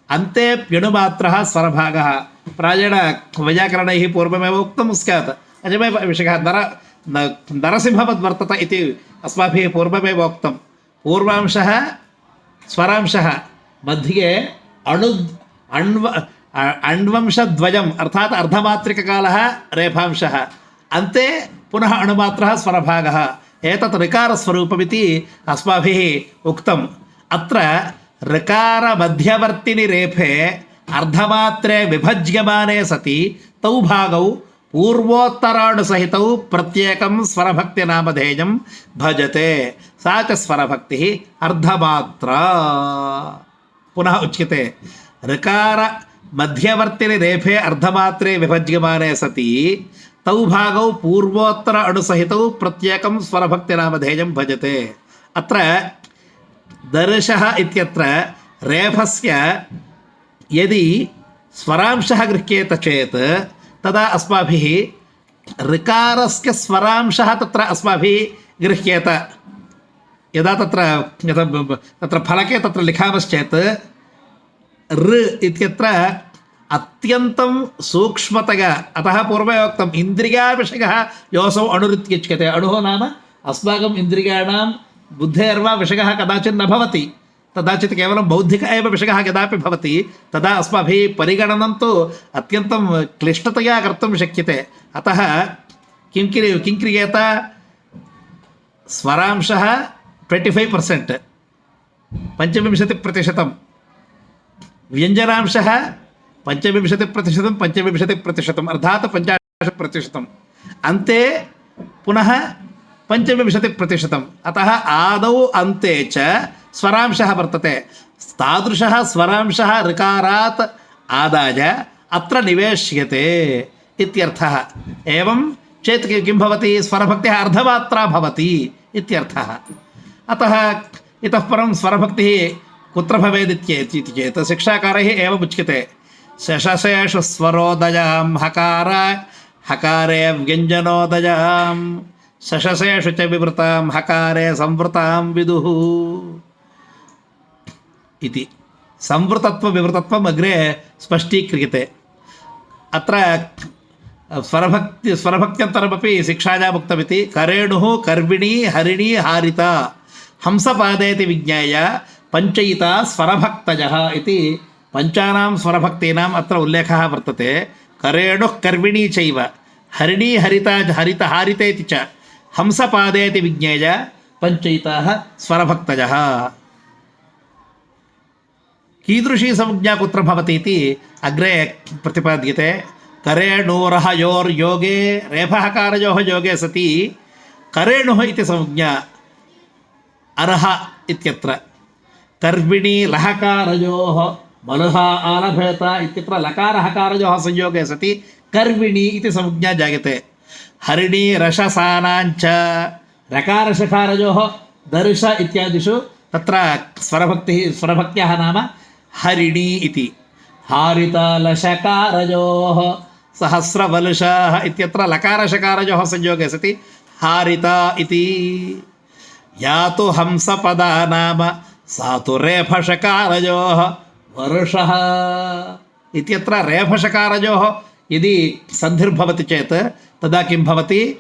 अन्तेऽप्यणुमात्रः स्वरभागः। प्रायेण वैयाकरणैः पूर्वमेव उक्तं स्यात्, अयमेव विषयः। नरसिंहवद्वर्तत इति अस्माभिः पूर्वमेव उक्तं। पूर्वांशः स्वरांशः, मध्ये अण्वंशद्वयम् अर्थात् अर्धमात्रिककालः रेफांशः, अन्ते पुनः अणुमात्रः स्वरभागः। एतत् ऋकारस्वरूपमिति अस्माभिः उक्तम्। अत्र ऋकारमध्यवर्तिनि रेफे अर्धमात्रे विभज्यमाने सति तौ भागौ पूर्वोत्तराणुसहितौ प्रत्येकं स्वरभक्तिनामधेयं भजते, सा च स्वरभक्तिः अर्धमात्रा। पुनः उच्यते ऋकार मध्यवर्तिनि रेफे अर्धमात्रे विभज्यमाने सति तौ भागौ पूर्वोत्तर अणुसहितौ प्रत्येकं स्वरभक्तिनामधेयं भजते। अत्र दर्शः इत्यत्र रेफस्य यदि स्वरांशः गृह्येत चेत् तदा अस्माभिः ऋकारस्य स्वरांशः तत्र अस्माभिः गृह्येत। यदा तत्र फलके तत्र लिखामश्चेत् ऋ इत्यत्र अत्यन्तं सूक्ष्मतया, अतः पूर्वे उक्तम् इन्द्रियाविषयः योऽसौ अणुरित्युच्यते। अणुः नाम अस्माकम् इन्द्रियाणां बुद्धेर्वा विषयः कदाचित् न भवति, कदाचित् केवलं बौद्धिक एव विषयः यदापि भवति तदा अस्माभिः परिगणनं तु अत्यन्तं क्लिष्टतया कर्तुं शक्यते। अतः किं क्रियेत, स्वरांशः 25%, 25%, व्यञ्जनांशः 25%, 25%, अर्थात् 50%, अन्ते पुनः 25%। अतः आदौ अन्ते च स्वरांशः वर्तते। तादृशः स्वरांशः ऋकारात् आदाय अत्र निवेश्यते इत्यर्थः। एवं चेत् किं भवति, स्वरभक्तिः अर्धमात्रा भवति इत्यर्थः। अतः इतः परं स्वरभक्तिः कुत्र भवेदित्येति चेत् शिक्षाकारैः एवम् उच्यते। शशसेषु स्वरोदयां हकारे व्यञ्जनोदयां, शशसेषु च विवृतां हकारे संवृतां विदुः इति। संवृतत्वविवृतत्वम् अग्रे स्पष्टीक्रियते। अत्र स्वरभक्त्यन्तरमपि शिक्षायाम् उक्तमिति। करेणुः कर्विणी हरिणी हारिता हंसपादेति विज्ञाय पञ्चयिता स्वरभक्तयः इति पञ्चानां स्वरभक्तीनाम् अत्र उल्लेखः वर्तते। करेणुः कर्विणी चैव हरिणी हारितेति च हंसपादेति विज्ञेय पञ्चयिताः स्वरभक्तयः। कीदृशी संज्ञा कुत्र भवति इति अग्रे प्रतिपाद्यते। करेणूरः योर्योगे रेफहकारयोः योगे सति करेणुः इति संज्ञा अरः इत्यत्र। कर्विणी लहकारयोः मलुः आलभेत इत्यत्र लकारहकारयोः संयोगे सति कर्विणी इति संज्ञा जायते। हरिणी रशसानाञ्च रकारशकारयोः दर्श इत्यादिषु तत्र स्वरभक्त्याः नाम हरिणी इति। हारितालशकारयोः सहस्रवलुषाः इत्यत्र लकारशकारयोः संयोगे सति हारिता इति। या तु हंसपदा नाम सा तु रेफषकारयोः वर्षः इत्यत्र रेफषकारयोः यदि सन्धिर्भवति चेत् तदा किं भवति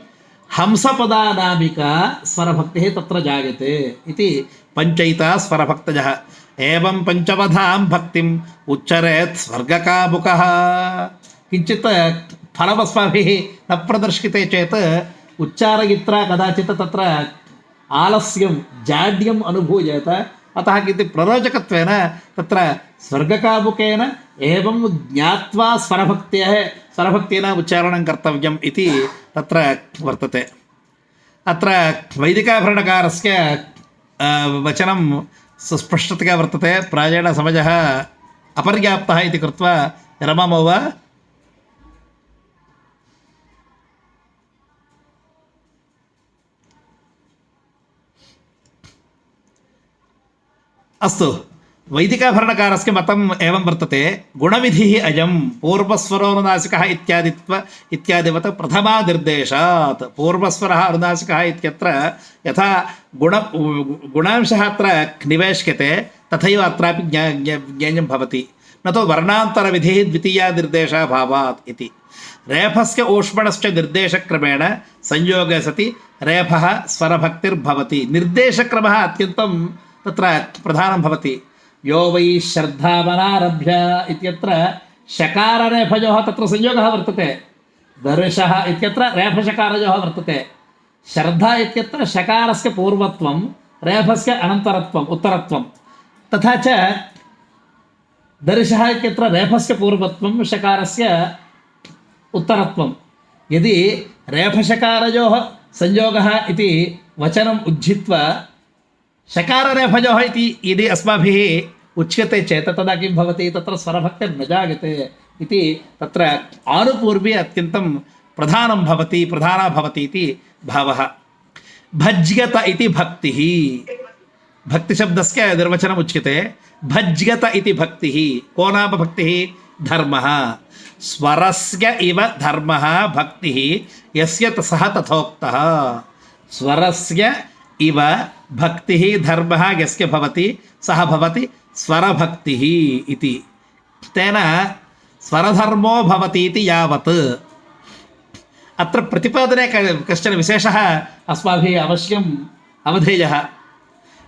हंसपदानामिका स्वरभक्तिः तत्र जायते इति पञ्चैता स्वरभक्तयः एवं पञ्चवधां भक्तिम् उच्चरेत् स्वर्गकामुकः किञ्चित् फलमस्माभिः न प्रदर्शिते चेत् उच्चारयित्रा कदाचित् तत्र आलस्यं जाड्यम् अनुभूयेत अतः किञ्चित् प्ररोचकत्वेन तत्र स्वर्गकामुकेन एवं ज्ञात्वा स्वरभक्तेन उच्चारणं कर्तव्यम् इति तत्र वर्तते। अत्र वैदिकाभरणकारस्य वचनं सुस्पष्टतया वर्तते। प्रायेण समयः अपर्याप्तः इति कृत्वा विरमामो वा? अस्तु, वैदिकाभरणकारस्य मतम् एवं वर्तते। गुणविधिः अयं पूर्वस्वरोनुनासिकः इत्यादिवत् प्रथमानिर्देशात्। पूर्वस्वरः अनुनासिकः इत्यत्र यथा गुणांशः अत्र निवेश्यते तथैव अत्रापि ज्ञेयं भवति। न तु वर्णान्तरविधिः द्वितीयानिर्देशाभावात् इति। रेफस्य ऊष्मणश्च निर्देशक्रमेण संयोगे सति रेफः स्वरभक्तिर्भवति। निर्देशक्रमः अत्यन्तं तत्र प्रधानं भवति। यो वै श्रद्धावनारभ्य इत्यत्र शकाररेफयोः तत्र संयोगः वर्तते। दर्शः इत्यत्र रेफशकारयोः वर्तते। श्रद्धा इत्यत्र शकारस्य पूर्वत्वं रेफस्य अनन्तरत्वम् उत्तरत्वं। तथा च दर्शः इत्यत्र रेफस्य पूर्वत्वं शकारस्य उत्तरत्वं। यदि रेफशकारयोः संयोगः इति वचनम् उज्झित्वा शकाररेफयोः इति यदि अस्माभिः उच्यते चेत् तदा किं भवति तत्र स्वरभक्तिर्न जायते इति तत्र आनुपूर्वी अत्यन्तं प्रधाना भवति इति भावः। भज्यत इति भक्तिः। भक्तिशब्दस्य निर्वचनम् उच्यते। भज्यत इति भक्तिः। को नाम भक्तिः? धर्मः। स्वरस्य इव धर्मः भक्तिः यस्य सः तथोक्तः। स्वरस्य इव भक्तिः धर्मः यस्य भवति सः भवति स्वरभक्तिः इति। तेन स्वरधर्मो भवति इति यावत् अत्र प्रतिपादने कश्चन विशेषः अस्माभिः अवश्यम् अवधेयः।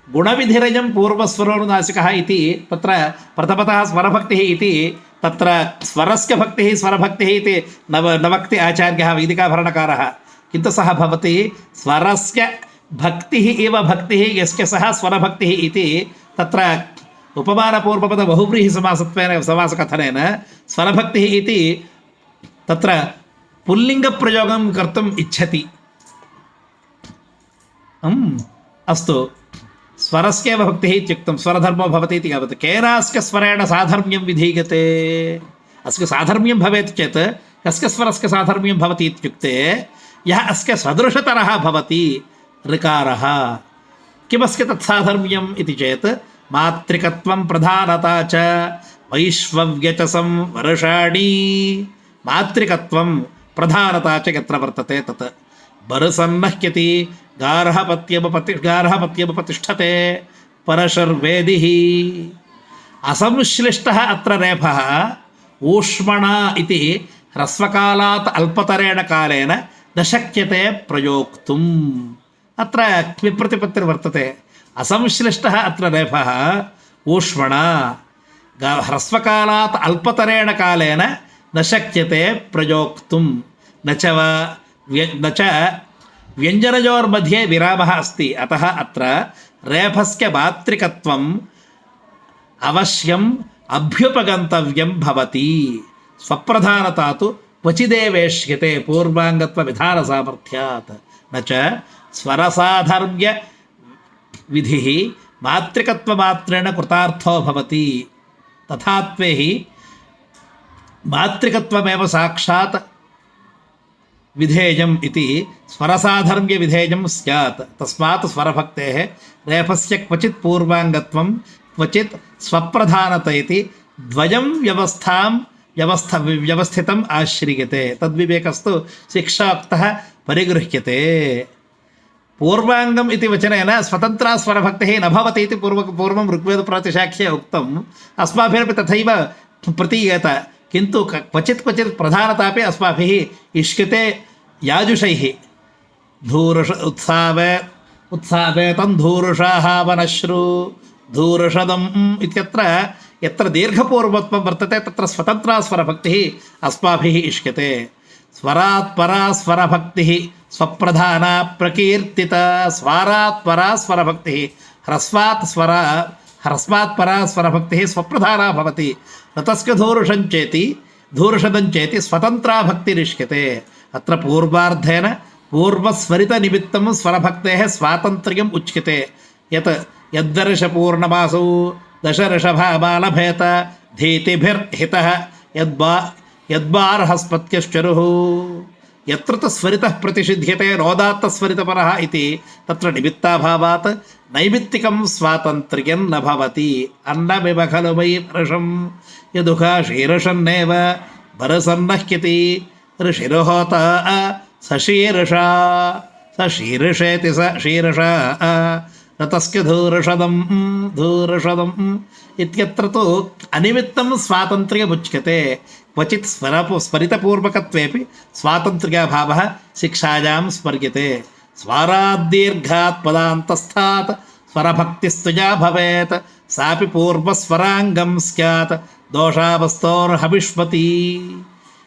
गुणविधिरयं पूर्वस्वरोनुनासिकः इति तत्र प्रथमतः स्वरभक्तिः इति तत्र स्वरस्य भक्तिः स्वरभक्तिः इति नवक्ति आचार्यः वैदिकाभरणकारः। किन्तु सः भवति स्वरस्य भक्तिः एव भक्तिः यस्य सः स्वरभक्तिः इति तत्र उपमानपूर्वपद बहुव्रीहिसमासत्वेन समासकथनेन स्वरभक्तिः इति तत्र पुल्लिङ्गप्रयोगं कर्तुम् इच्छति। अस्तु, स्वरस्यैव भक्तिः इत्युक्तं स्वरधर्मो भवति इति यावत्। केनास्य स्वरेण साधर्म्यं विधीयते? अस्य साधर्म्यं भवेत् चेत् कस्य स्वरस्य साधर्म्यं भवति इत्युक्ते यः अस्य सदृशतरः भवति ऋकारः। किमस्य तत्साधर्म्यम् इति चेत् मातृकत्वं प्रधानता च वैश्वव्यचसं वर्षाणि। मातृकत्वं प्रधानता च यत्र वर्तते तत् बरसन्नह्यति गार्हपत्यमुपतिष्ठते परशर्वेदिः। असंश्लिष्टः अत्र रेफः ऊष्मणा इति ह्रस्वकालात् अल्पतरेण कालेन न शक्यते प्रयोक्तुम्। अत्र विप्रतिपत्तिर्वर्तते। असंश्लिष्टः अत्र रेफः ऊष्मणा ह्रस्वकालात् अल्पतरेण कालेन न शक्यते प्रयोक्तुं। न च व्यञ्जनयोर्मध्ये विरामः अस्ति। अतः अत्र रेफस्य मातृकत्वम् अवश्यम् अभ्युपगन्तव्यं भवति। स्वप्रधानता तु क्वचिदेवेश्यते पूर्वाङ्गत्वविधानसामर्थ्यात्। न च स्वरसाधर्म्यविधिः मातृकत्वमात्रेण कृतार्थो भवति। तथात्वे हि मातृकत्वमेव साक्षात् विधेयम् इति स्वरसाधर्म्यविधेयं स्यात्। तस्मात् स्वरभक्तेः रेफस्य क्वचित् पूर्वाङ्गत्वं क्वचित् स्वप्रधानता इति द्वयं व्यवस्थितम् आश्रियते। तद्विवेकस्तु शिक्षाक्तः परिगृह्यते। पूर्वाङ्गम् इति वचनेन स्वतन्त्रा स्वरभक्तिः न भवति इति पूर्वं ऋग्वेदप्रातिशाख्ये उक्तम् अस्माभिरपि तथैव प्रतीयेत किन्तु क्वचित् प्रधानतापि अस्माभिः इष्यते याजुषैः धूरुष उत्सावे तन्धूरुषाः वनश्रु धूरुषदम् इत्यत्र यत्र दीर्घपूर्वत्वं वर्तते तत्र स्वतन्त्रा स्वरभक्तिः अस्माभिः इष्यते स्वरात् परा स्वरभक्तिः स्वप्रधाना प्रकीर्तिता स्वरात् परा स्वरभक्तिः ह्रस्वात् परा स्वरभक्तिः स्वप्रधाना भवति रतस्य धूरुषदं चेति स्वतन्त्रा भक्तिरिष्यते अत्र पूर्वार्धेन पूर्वस्वरितनिमित्तं स्वरभक्तेः स्वातन्त्र्यम् उच्यते यद्वर्षपूर्णमासौ दशऋषभाबालभेत धीतिभिर्हितः यद्बार्हस्पत्यश्चरुः यत्र स्वरितः प्रतिषिध्यते रोदात्तस्वरितपरः इति तत्र निमित्ताभावात् नैमित्तिकं स्वातन्त्र्यं न भवति अन्नमिव खलु वै वर्षं यदुखा शीर्षन्नेव भरसन्नह्यति ऋषिर्होता सशीर्षा शीर्षेति शीर्षा रतस्य धूर्षदम् इत्यत्र तु अनिमित्तं स्वातन्त्र्यमुच्यते क्वचित् स्वरितपूर्वकत्वेपि स्वातन्त्र्याभावः शिक्षायां स्मर्यते स्वाराद्दीर्घात् पदान्तस्थात् स्वरभक्तिस्तुजा भवेत् सापि पूर्वस्वराङ्गं स्यात् दोषावस्तोर्हविष्मति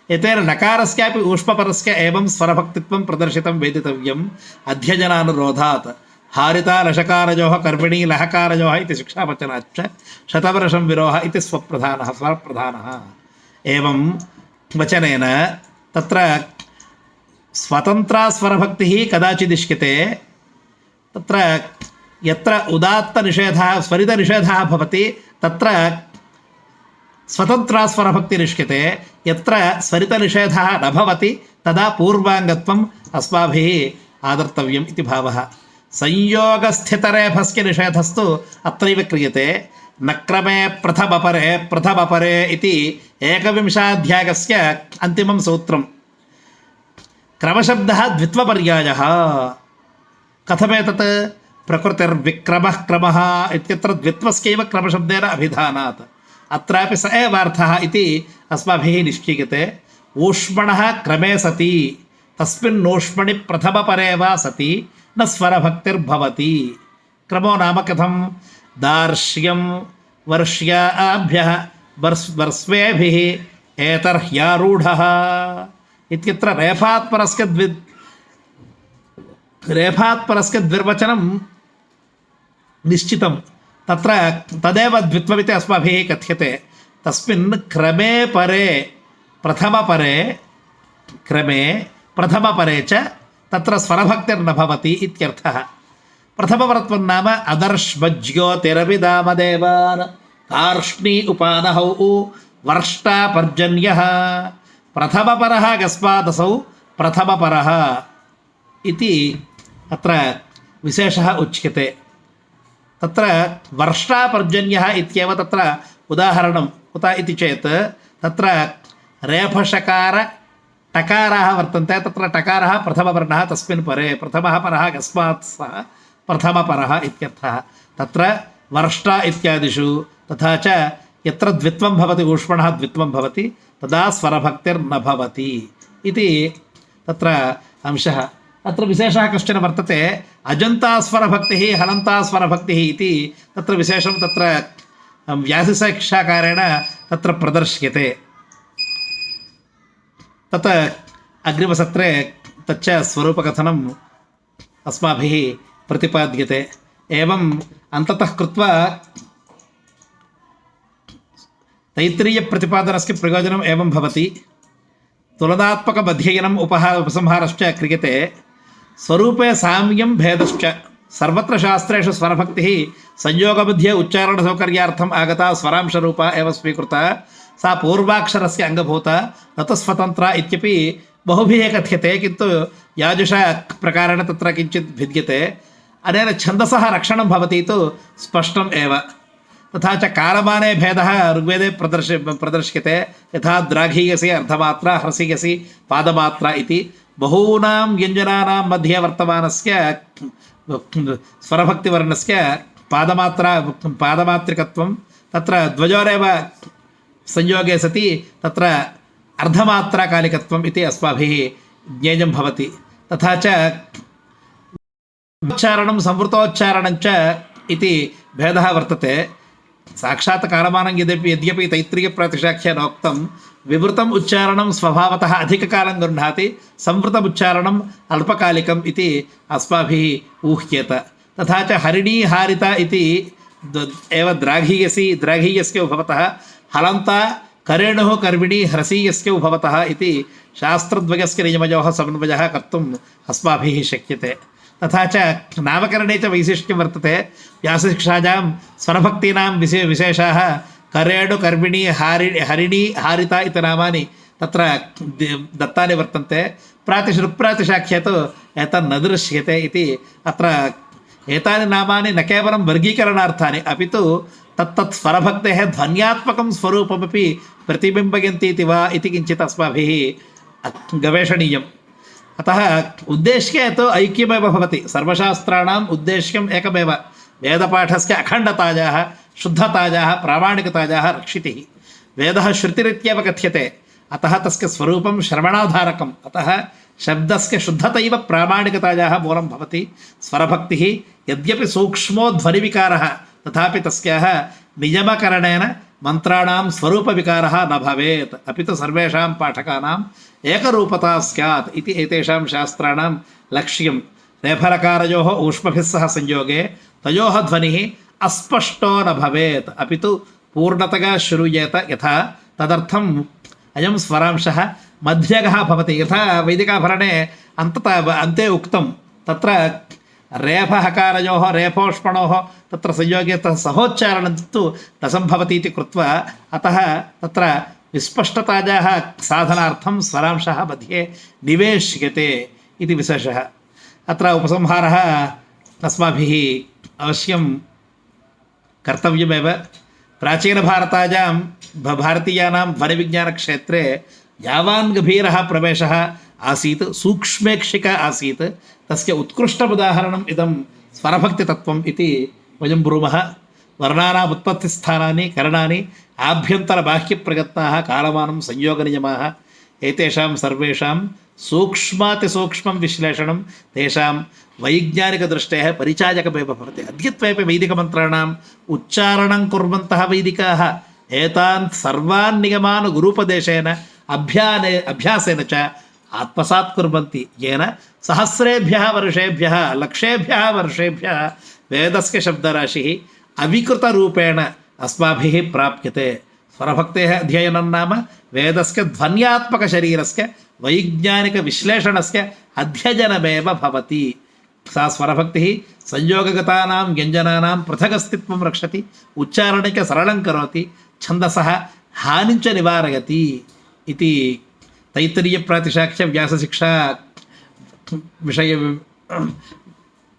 एतेन नकारस्यापि ऊष्मपरस्य एवं स्वरभक्तित्वं प्रदर्शितं वेदितव्यम् अध्ययनानुरोधात् हारिता लशकारयोः कर्मिणी लहकारयोः इति शिक्षावचनाच्च शतवर्षं विरोह इति स्वरप्रधानः एवं वचनेन तत्र स्वतन्त्रा स्वरभक्तिः कदाचिदिष्यते तत्र यत्र उदात्तनिषेधः स्वरितनिषेधः भवति तत्र स्वतन्त्रा स्वरभक्तिरिष्यते यत्र स्वरितनिषेधः न भवति तदा पूर्वाङ्गत्वम् अस्माभिः आदर्तव्यम् इति भावः संयोगस्थितरेफस्य निषेधस्तु अत्रैव क्रियते न क्रमे प्रथमपरे इति एकविंशाध्यायस्य अन्तिमं सूत्रं क्रमशब्दः द्वित्वपर्यायः कथमेतत् प्रकृतिर्विक्रमः क्रमः इत्यत्र द्वित्वस्यैव क्रमशब्देन अभिधानात् अत्रापि स एवार्थः इति अस्माभिः निश्चीयते ऊष्मणः क्रमे सति तस्मिन्नूष्मणि प्रथमपरे वा सति न स्वरभक्तिर्भवति क्रमो नाम कथं दार्श्यं वर्ष्याभ्यः वर्ष्वेभिः एतर्ह्यारूढः इत्यत्र रेफात्परस्य द्विर्वचनं निश्चितं तत्र तदेव द्वित्वमिति अस्माभिः कथ्यते तस्मिन् क्रमे परे प्रथमपरे च तत्र स्वरभक्तिर्न भवति इत्यर्थः प्रथमपरत्वं नाम अदर्श्मज्योतिरभिधामदेवान् कार्ष्णी उपानहौ वर्ष्टापर्जन्यः प्रथमपरः कस्मादसौ प्रथमपरः इति अत्र विशेषः उच्यते तत्र वर्ष्टापर्जन्यः इत्येव तत्र उदाहरणं कुत इति चेत् तत्र रेफषकार टकाराः वर्तन्ते तत्र टकारः प्रथमवर्णः तस्मिन् परे प्रथमः परः कस्मात् सः प्रथमपरः इत्यर्थः तत्र वर्ष्टा इत्यादिषु तथा च यत्र द्वित्वं भवति ऊष्मणः द्वित्वं भवति तदा स्वरभक्तिर्न भवति इति तत्र अंशः अत्र विशेषः कश्चन वर्तते अजन्तास्वरभक्तिः हलन्तास्वरभक्तिः इति तत्र विशेषं तत्र व्यासशिक्षाकारेण तत्र प्रदर्श्यते तत् अग्रिमसत्रे तच्च स्वरूपकथनम् अस्माभिः प्रतिपाद्यते एवम् अन्ततः कृत्वा तैत्तिरीयप्रतिपादनस्य प्रयोजनम् एवं भवति तुलनात्मकमध्ययनम् उपसंहारश्च क्रियते स्वरूपे साम्यं भेदश्च सर्वत्र शास्त्रेषु स्वरभक्तिः संयोगमध्ये उच्चारणसौकर्यार्थम् आगता स्वरांशरूपा एव स्वीकृता सा पूर्वाक्षरस्य अङ्गभूता न तु स्वतन्त्रा इत्यपि बहुभिः कथ्यते किन्तु याजुषप्रकारेण तत्र किञ्चित् भिद्यते अनेन छन्दसः रक्षणं भवति तु स्पष्टम् एव तथा च कालमाने भेदः ऋग्वेदे प्रदर्श्यते यथा द्राघीयसि अर्धमात्रा ह्रसीयसि पादमात्रा इति बहूनां व्यञ्जनानां मध्ये वर्तमानस्य स्वरभक्तिवर्णस्य पादमात्रिकत्वं तत्र द्वयोरेव संयोगे सति तत्र अर्धमात्राकालिकत्वम् इति अस्माभिः ज्ञेयं भवति। तथा च उच्चारणं संवृतोच्चारणं च इति भेदः वर्तते। साक्षात् कालमानं यद्यपि तैत्तिरीयप्रातिशाख्येनोक्तं विवृतम् उच्चारणं स्वभावतः अधिककालं गृह्णाति, संवृतम् उच्चारणम् अल्पकालिकम् इति अस्माभिः ऊह्येत। तथा च हरिणी हारिता इति एव द्राघीयस्य भवतः हलन्ता करेणुः कर्मिणी ह्रसीयस्य भवतः इति शास्त्रद्वयस्य नियमयोः समन्वयः कर्तुम् अस्माभिः शक्यते। तथा च नामकरणे च वैशिष्ट्यं वर्तते। व्यासशिक्षायां स्वरभक्तीनां विशेषाः करेणु कर्मिणी हरिणी हारिता इति नामानि तत्र दत्तानि वर्तन्ते। ऋक्प्रातिशाख्ये तु एतन्न दृश्यते इति अत्र एतानि नामानि न केवलं वर्गीकरणार्थानि अपि तु तत्तत् स्वरभक्तेः ध्वन्यात्मकं स्वरूपमपि प्रतिबिम्बयन्ति इति वा इति किञ्चित् अस्माभिः गवेषणीयम्। अतः उद्देश्ये तु ऐक्यमेव भवति। सर्वशास्त्राणाम् उद्देश्यम् एकमेव, वेदपाठस्य अखण्डतायाः शुद्धतायाः प्रामाणिकतायाः रक्षितिः। वेदः श्रुतिरित्येव कथ्यते, अतः तस्य स्वरूपं श्रवणाधारकम्। अतः शब्दस्य शुद्धतैव प्रामाणिकतायाः मूलं भवति। स्वरभक्तिः यद्यपि सूक्ष्मो ध्वनिविकारः तथापि तस्याः नियमकरणेन मन्त्राणां स्वरूपविकारः न भवेत्, अपि तु सर्वेषां पाठकानाम् एकरूपता स्यात् इति एतेषां शास्त्राणां लक्ष्यं। रेफलकारयोः ऊष्मभिः सह संयोगे तयोः ध्वनिः अस्पष्टो न भवेत्, अपि तु पूर्णतया श्रूयेत यथा। तदर्थम् अयं स्वरांशः मध्यगः भवति। यथा वैदिकाभरणे अन्ते उक्तं तत्र रेफहकारयोः रेफोष्पणोः तत्र संयोगे सहोच्चारणं तु न सम्भवति इति कृत्वा, अतः तत्र विस्पष्टतायाः साधनार्थं स्वरांशः मध्ये निवेश्यते इति विशेषः। अत्र उपसंहारः अस्माभिः अवश्यं कर्तव्यमेव। भारतीयानां ध्वनिविज्ञानक्षेत्रे यावान् गभीरः प्रवेशः आसीत्, सूक्ष्मेक्षिका आसीत्, तस्य उत्कृष्टमुदाहरणम् इदं स्वरभक्तितत्त्वम् इति वयं ब्रूमः। वर्णानाम् उत्पत्तिस्थानानि करणानि आभ्यन्तरबाह्यप्रयत्नाः कालमानं संयोगनियमाः एतेषां सर्वेषां सूक्ष्मातिसूक्ष्मं विश्लेषणं तेषां वैज्ञानिकदृष्टेः परिचायकमेव भवति। अद्यत्वेपि वैदिकमन्त्राणाम् उच्चारणं कुर्वन्तः वैदिकाः एतान् सर्वान् नियमान् गुरूपदेशेन अभ्यासेन च आत्मसात् कुर्वन्ति, येन सहस्रेभ्यः वर्षेभ्यः लक्षेभ्यः वर्षेभ्यः वेदस्य शब्दराशिः अविकृतरूपेण अस्माभिः प्राप्यते। स्वरभक्तेः अध्ययनं नाम वेदस्य ध्वन्यात्मकशरीरस्य वैज्ञानिकविश्लेषणस्य अध्ययनमेव भवति। सा स्वरभक्तिः संयोगगतानां व्यञ्जनानां पृथगस्तित्वं रक्षति, उच्चारणे च सरलं करोति, छन्दसः हानिं च निवारयति इति तैत्तिरीयप्रातिशाख्य व्यासशिक्षा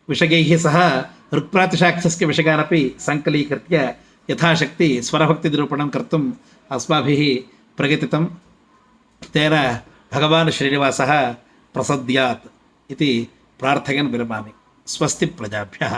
विषयैः सह ऋक्प्रातिशाख्यस्य विषयानपि सङ्कलीकृत्य यथाशक्ति स्वरभक्तिनिरूपणं कर्तुम् अस्माभिः प्रयतितं। तेन भगवान् श्रीनिवासः प्रसद्यात् इति प्रार्थयन् विरमामि। स्वस्ति प्रजाभ्यः।